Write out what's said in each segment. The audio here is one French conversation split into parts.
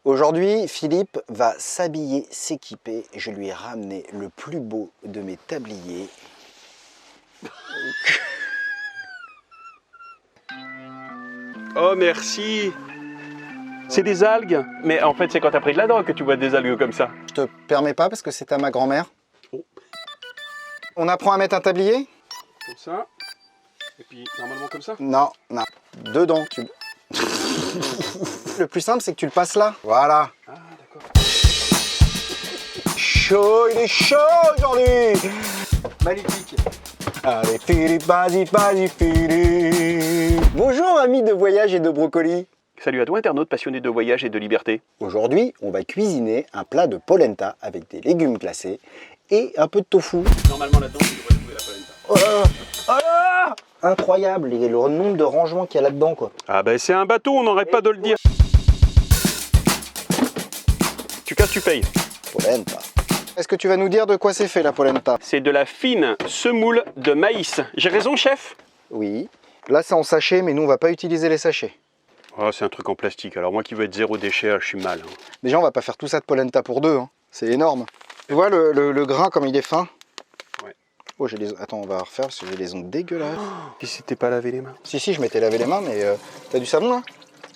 Aujourd'hui, Philippe va s'habiller, s'équiper. Je lui ai ramené le plus beau de mes tabliers. Oh merci. C'est des algues. Mais en fait, c'est quand t'as pris de la drogue que tu vois des algues comme ça. Je te permets pas parce que c'est à ma grand-mère. Oh. On apprend à mettre un tablier? Comme ça. Et puis, normalement comme ça. Non, non. Dedans, tu... Le plus simple, c'est que tu le passes là. Voilà. Ah, d'accord. Chaud, il est chaud aujourd'hui. Magnifique. Allez, Philippe, vas-y, vas-y, Philippe. Bonjour, amis de voyage et de brocoli. Salut à toi, internaute passionné de voyage et de liberté. Aujourd'hui, on va cuisiner un plat de polenta avec des légumes glacés et un peu de tofu. Normalement, là-dedans, tu devrais trouver la polenta. Oh là là, oh là là. Incroyable, le nombre de rangements qu'il y a là-dedans, quoi. Ah ben, c'est un bateau, on n'arrête pas de le dire. Tu casses, tu payes. Polenta. Est-ce que tu vas nous dire de quoi c'est fait la polenta? C'est de la fine semoule de maïs. J'ai raison, chef? Oui. Là, c'est en sachet, mais nous, on va pas utiliser les sachets. Oh, c'est un truc en plastique. Alors moi qui veux être zéro déchet, je suis mal. Déjà, on va pas faire tout ça de polenta pour deux. Hein. C'est énorme. Tu vois le grain comme il est fin? Ouais. Oh, j'ai les... Attends, on va refaire parce que j'ai les ongles dégueulasses. Puis si t'es pas lavé les mains. Si, je m'étais lavé les mains, mais t'as du savon là?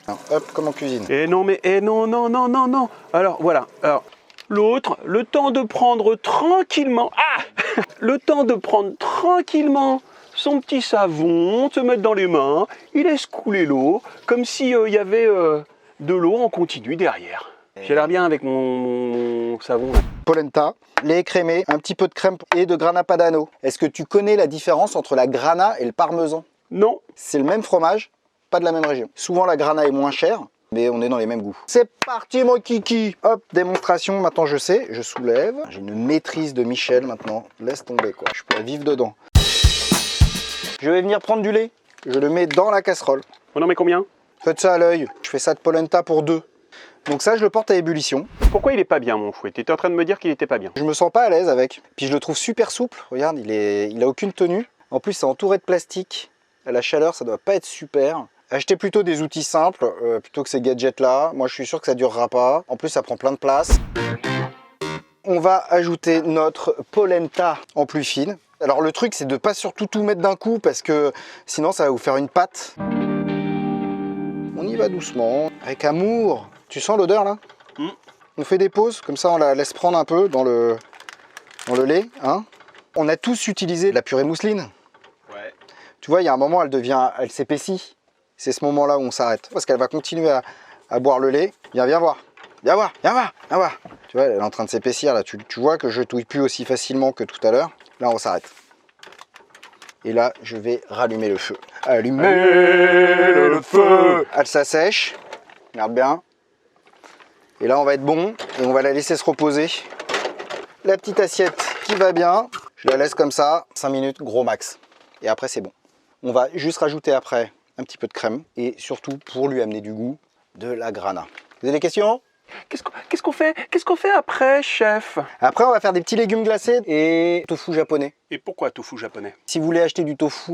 Non, hop, comme en cuisine. Eh non, mais non. Alors voilà. Alors l'autre, le temps de prendre tranquillement. Ah le temps de prendre tranquillement son petit savon, se mettre dans les mains, il laisse couler l'eau, comme s'il y avait de l'eau en continu derrière. J'ai l'air bien avec mon savon. Là. Polenta, lait écrémé, un petit peu de crème et de grana padano. Est-ce que tu connais la différence entre la grana et le parmesan? Non. C'est le même fromage, pas de la même région. Souvent la grana est moins chère, mais on est dans les mêmes goûts. C'est parti mon kiki. Hop, démonstration, maintenant je sais, je soulève. J'ai une maîtrise de Michel maintenant, laisse tomber quoi, je pourrais vivre dedans. Je vais venir prendre du lait, je le mets dans la casserole. On en met combien? Faites ça à l'œil, je fais ça de polenta pour deux. Donc ça, je le porte à ébullition. Pourquoi il est pas bien mon fouet? Tu étais en train de me dire qu'il était pas bien. Je me sens pas à l'aise avec. Puis je le trouve super souple, regarde, il a aucune tenue. En plus, c'est entouré de plastique. À la chaleur, ça doit pas être super. Achetez plutôt des outils simples, plutôt que ces gadgets-là. Moi, je suis sûr que ça durera pas. En plus, ça prend plein de place. On va ajouter notre polenta en plus fine. Alors le truc, c'est de pas surtout tout mettre d'un coup, parce que sinon, ça va vous faire une pâte. On y va doucement, avec amour. Tu sens l'odeur, là? On fait des pauses, comme ça, on la laisse prendre un peu dans le lait. Hein. On a tous utilisé la purée mousseline. Ouais. Tu vois, il y a un moment, elle s'épaissit. C'est ce moment-là où on s'arrête. Parce qu'elle va continuer à boire le lait. Viens voir. Viens voir. Tu vois, elle est en train de s'épaissir là. Tu vois que je touille plus aussi facilement que tout à l'heure. Là, on s'arrête. Et là, je vais rallumer le feu. Allumer le feu. Elle s'assèche. Regarde bien. Et là, on va être bon. Et on va la laisser se reposer. La petite assiette qui va bien. Je la laisse comme ça. 5 minutes, gros max. Et après, c'est bon. On va juste rajouter après un petit peu de crème. Et surtout, pour lui amener du goût, de la grana. Vous avez des questions? Qu'est-ce qu'on fait après, chef? Après, on va faire des petits légumes glacés et tofu japonais. Et pourquoi tofu japonais? Si vous voulez acheter du tofu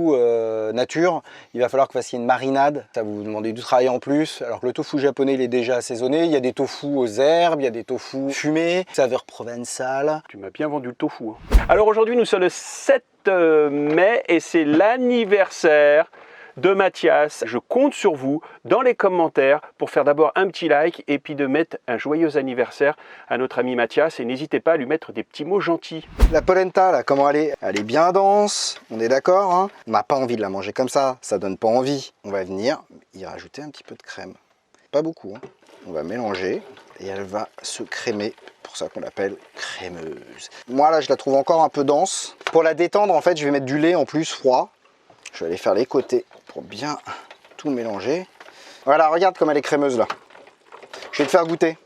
nature, il va falloir que vous fassiez une marinade. Ça va vous demander du travail en plus. Alors que le tofu japonais, il est déjà assaisonné. Il y a des tofus aux herbes, il y a des tofus fumés, saveur provençale. Tu m'as bien vendu le tofu. Hein. Alors aujourd'hui, nous sommes le 7 mai et c'est l'anniversaire de Mathias. Je compte sur vous dans les commentaires pour faire d'abord un petit like et puis de mettre un joyeux anniversaire à notre ami Mathias et n'hésitez pas à lui mettre des petits mots gentils. La polenta, là, comment elle est? Elle est bien dense, on est d'accord, hein? On n'a pas envie de la manger comme ça donne pas envie. On va venir y rajouter un petit peu de crème. Pas beaucoup, hein? On va mélanger et elle va se crémer, pour ça qu'on l'appelle crémeuse. Moi là, je la trouve encore un peu dense. Pour la détendre, en fait, je vais mettre du lait en plus froid. Je vais aller faire les côtés pour bien tout mélanger. Voilà, regarde comme elle est crémeuse là. Je vais te faire goûter.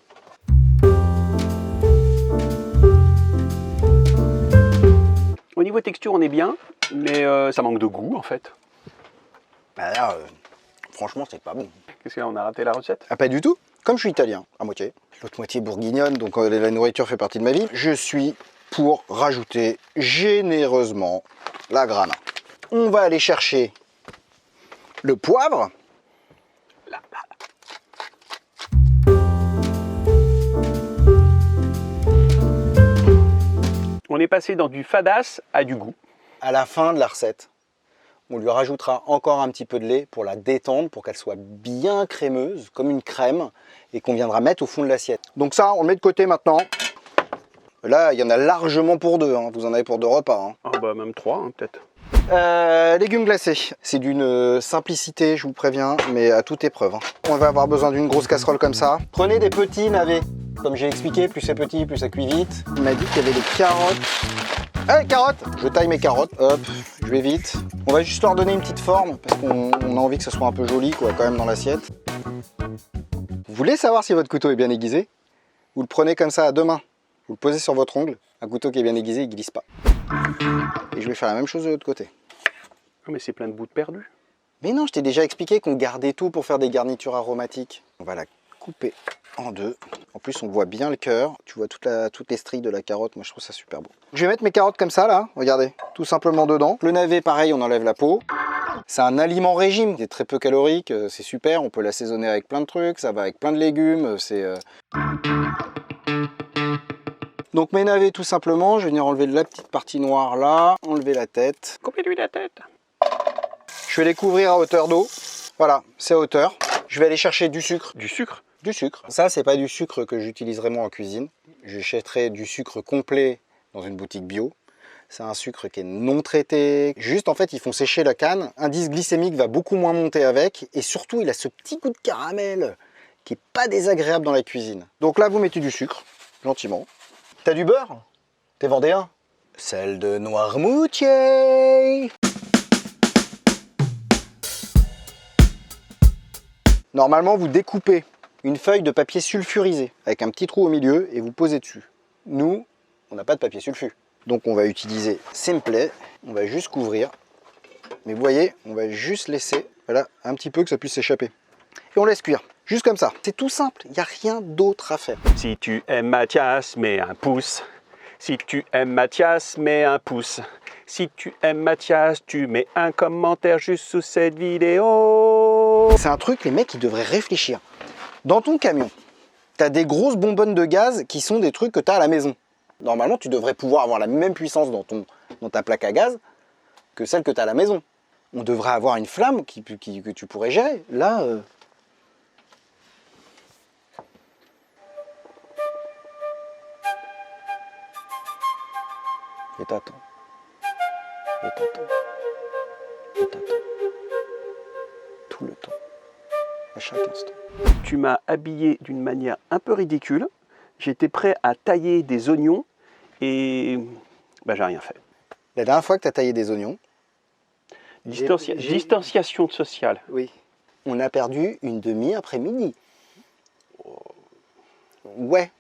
Au niveau texture, on est bien, mais ça manque de goût en fait. Bah là, franchement, c'est pas bon. Qu'est-ce qu'on a raté la recette? Ah, pas du tout. Comme je suis italien, à moitié. L'autre moitié bourguignonne, donc la nourriture fait partie de ma vie. Je suis pour rajouter généreusement la grana. On va aller chercher le poivre. On est passé dans du fadasse à du goût. À la fin de la recette, on lui rajoutera encore un petit peu de lait pour la détendre, pour qu'elle soit bien crémeuse, comme une crème, et qu'on viendra mettre au fond de l'assiette. Donc ça, on le met de côté maintenant. Là, il y en a largement pour deux, hein. Vous en avez pour 2 repas. Hein. Ah bah même 3 hein, peut-être. Légumes glacés, c'est d'une simplicité, je vous préviens, mais à toute épreuve. Hein. On va avoir besoin d'une grosse casserole comme ça. Prenez des petits navets. Comme j'ai expliqué, plus c'est petit, plus ça cuit vite. Il m'a dit qu'il y avait des carottes. Allez, carottes! Je taille mes carottes, hop, je vais vite. On va juste leur donner une petite forme, parce qu'on a envie que ça soit un peu joli, quoi, quand même, dans l'assiette. Vous voulez savoir si votre couteau est bien aiguisé? Vous le prenez comme ça à 2 mains. Vous le posez sur votre ongle. Un couteau qui est bien aiguisé, il glisse pas. Et je vais faire la même chose de l'autre côté. Oh, mais c'est plein de bouts de perdus. Mais non, je t'ai déjà expliqué qu'on gardait tout pour faire des garnitures aromatiques. On va la couper en 2. En plus, on voit bien le cœur. Tu vois toutes les stries de la carotte. Moi, je trouve ça super beau. Je vais mettre mes carottes comme ça, là. Regardez, tout simplement dedans. Le navet, pareil, on enlève la peau. C'est un aliment régime. C'est très peu calorique. C'est super. On peut l'assaisonner avec plein de trucs. Ça va avec plein de légumes. Donc mes navets, tout simplement. Je vais venir enlever la petite partie noire là. Enlever la tête. Coupez-lui la tête. Je vais les couvrir à hauteur d'eau. Voilà, c'est à hauteur. Je vais aller chercher du sucre. Du sucre? Du sucre. Ça, c'est pas du sucre que j'utiliserai moi en cuisine. J'achèterai du sucre complet dans une boutique bio. C'est un sucre qui est non traité. Juste, en fait, ils font sécher la canne. L'indice glycémique va beaucoup moins monter avec. Et surtout, il a ce petit goût de caramel qui est pas désagréable dans la cuisine. Donc là, vous mettez du sucre, gentiment. T'as du beurre? T'es vendéen? Celle de Noirmoutier. Normalement, vous découpez une feuille de papier sulfurisé avec un petit trou au milieu et vous posez dessus. Nous, on n'a pas de papier sulfu. Donc on va utiliser Simplet, on va juste couvrir. Mais vous voyez, on va juste laisser voilà, un petit peu que ça puisse s'échapper. Et on laisse cuire, juste comme ça. C'est tout simple, il n'y a rien d'autre à faire. Si tu aimes Mathias, mets un pouce. Si tu aimes Mathias, mets un pouce. Si tu aimes Mathias, tu mets un commentaire juste sous cette vidéo. C'est un truc, les mecs, ils devraient réfléchir. Dans ton camion, tu as des grosses bonbonnes de gaz qui sont des trucs que tu as à la maison. Normalement, tu devrais pouvoir avoir la même puissance dans ta plaque à gaz que celle que tu as à la maison. On devrait avoir une flamme que tu pourrais gérer. Là... Et t'attends. Et t'attends. Et t'attends. Tout le temps. À chaque instant. Tu m'as habillé d'une manière un peu ridicule. J'étais prêt à tailler des oignons et bah, j'ai rien fait. La dernière fois que tu as taillé des oignons... Distanciation sociale. Oui. On a perdu une demi-après-midi. Ouais.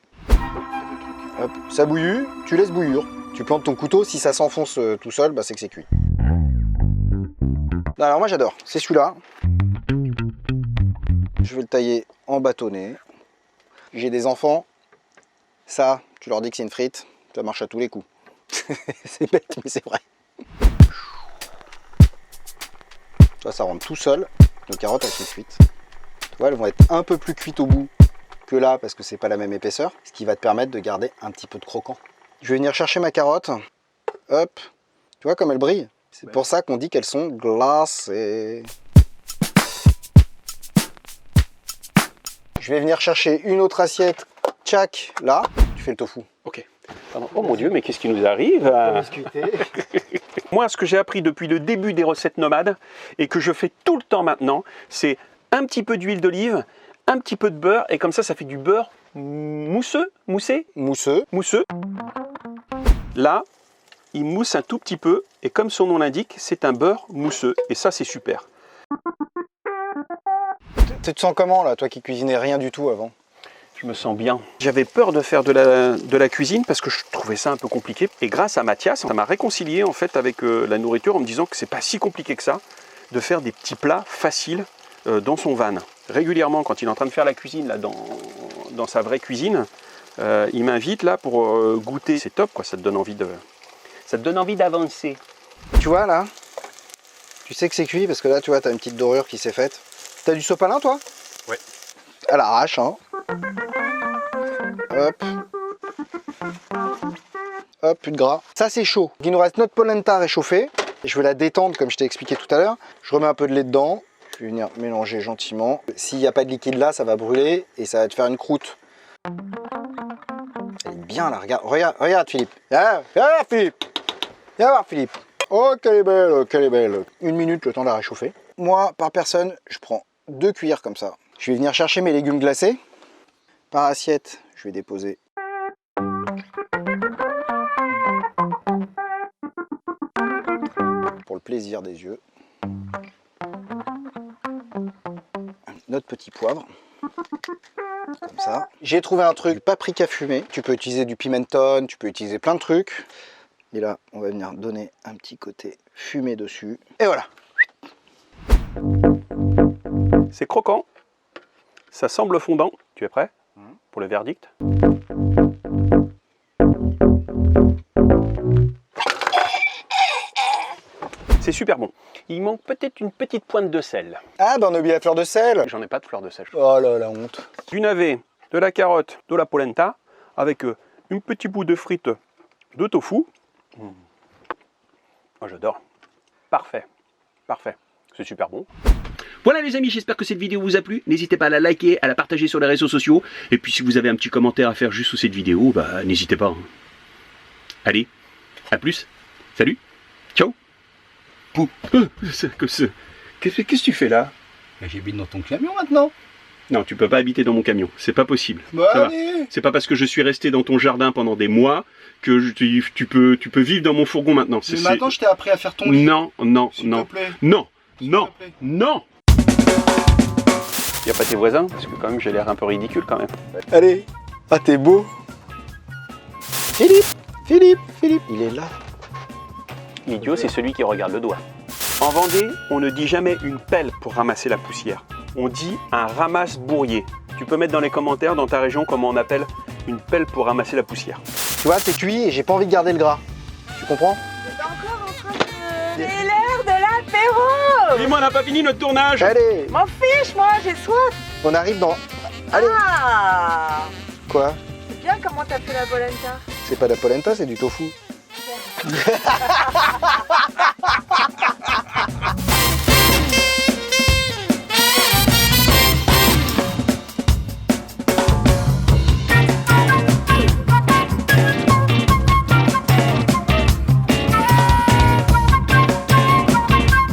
Hop, ça bouillit, tu laisses bouillir. Tu plantes ton couteau, si ça s'enfonce tout seul, bah, c'est que c'est cuit. Alors moi j'adore, c'est celui-là. Je vais le tailler en bâtonnet. J'ai des enfants, ça, tu leur dis que c'est une frite, ça marche à tous les coups. C'est bête, mais c'est vrai. Ça rentre tout seul. Nos carottes, elles sont cuites. Tu vois, elles vont être un peu plus cuites au bout que là, parce que c'est pas la même épaisseur, ce qui va te permettre de garder un petit peu de croquant. Je vais venir chercher ma carotte. Hop. Tu vois comme elle brille? C'est pour ça qu'on dit qu'elles sont glacées. Je vais venir chercher une autre assiette. Tchac, là. Tu fais le tofu. Ok. Pardon. Oh mon Dieu, mais qu'est-ce qui nous arrive? Moi, ce que j'ai appris depuis le début des recettes nomades et que je fais tout le temps maintenant, c'est un petit peu d'huile d'olive, un petit peu de beurre et comme ça fait du beurre mousseux, mousseux. Là, il mousse un tout petit peu et comme son nom l'indique, c'est un beurre mousseux et ça c'est super. Tu te sens comment là, toi qui cuisinais rien du tout avant? Je me sens bien. J'avais peur de faire de la cuisine parce que je trouvais ça un peu compliqué. Et grâce à Mathias, ça m'a réconcilié en fait avec la nourriture en me disant que c'est pas si compliqué que ça de faire des petits plats faciles dans son van. Régulièrement, quand il est en train de faire la cuisine là, dans sa vraie cuisine, il m'invite là pour goûter. C'est top quoi, ça te donne envie d'avancer. Tu vois là, tu sais que c'est cuit parce que là tu vois, tu as une petite dorure qui s'est faite. T'as du sopalin toi? Ouais. À l'arrache, hein. Hop. hop, plus de gras. Ça c'est chaud. Il nous reste notre polenta réchauffée. Je vais la détendre comme je t'ai expliqué tout à l'heure. Je remets un peu de lait dedans. Je vais venir mélanger gentiment. S'il n'y a pas de liquide là, ça va brûler et ça va te faire une croûte. Elle est bien là, regarde Philippe. Regarde Philippe. Viens voir Philippe. Oh qu'elle est belle, oh, qu'elle est belle. 1 minute le temps de la réchauffer. Moi, par personne, je prends 2 cuillères comme ça. Je vais venir chercher mes légumes glacés. Par assiette, je vais déposer. Pour le plaisir des yeux. Notre petit poivre. Comme ça. J'ai trouvé un truc, du paprika fumé. Tu peux utiliser du pimenton, tu peux utiliser plein de trucs. Et là, on va venir donner un petit côté fumé dessus. Et voilà. C'est croquant. Ça semble fondant. Tu es prêt pour le verdict? C'est super bon. Il manque peut-être une petite pointe de sel. Ah, ben on a oublié la fleur de sel. J'en ai pas de fleur de sel. Oh là, la honte. Du navet, de la carotte, de la polenta, avec une petite bout de frites de tofu. Oh, j'adore. Parfait. Parfait. C'est super bon. Voilà les amis, j'espère que cette vidéo vous a plu. N'hésitez pas à la liker, à la partager sur les réseaux sociaux. Et puis si vous avez un petit commentaire à faire juste sous cette vidéo, bah n'hésitez pas. Allez, à plus. Salut. Ciao. Pou. Qu'est-ce que tu fais là? J'habite dans ton camion maintenant. Non, tu peux pas habiter dans mon camion, c'est pas possible. Bah, ça va. C'est pas parce que je suis resté dans ton jardin pendant des mois que tu peux vivre dans mon fourgon maintenant. Mais maintenant je t'ai appris à faire ton lit. Non, non, S'il non. te plaît. Non, S'il non, te plaît. non. Y a pas tes voisins? Parce que quand même j'ai l'air un peu ridicule quand même. Allez. Ah, t'es beau. Philippe, il est là. L'idiot, c'est celui qui regarde le doigt. En Vendée, on ne dit jamais une pelle pour ramasser la poussière. On dit un ramasse-bourrier. Tu peux mettre dans les commentaires dans ta région comment on appelle une pelle pour ramasser la poussière. Tu vois, c'est cuit et j'ai pas envie de garder le gras. Tu comprends? T'es encore en train de... C'est l'heure de l'apéro. Dis-moi, on n'a pas fini notre tournage. Allez, M'en fiche, moi, j'ai soif. on arrive dans... Allez. Ah, Quoi? c'est bien comment t'as fait la polenta. C'est pas de la polenta, c'est du tofu.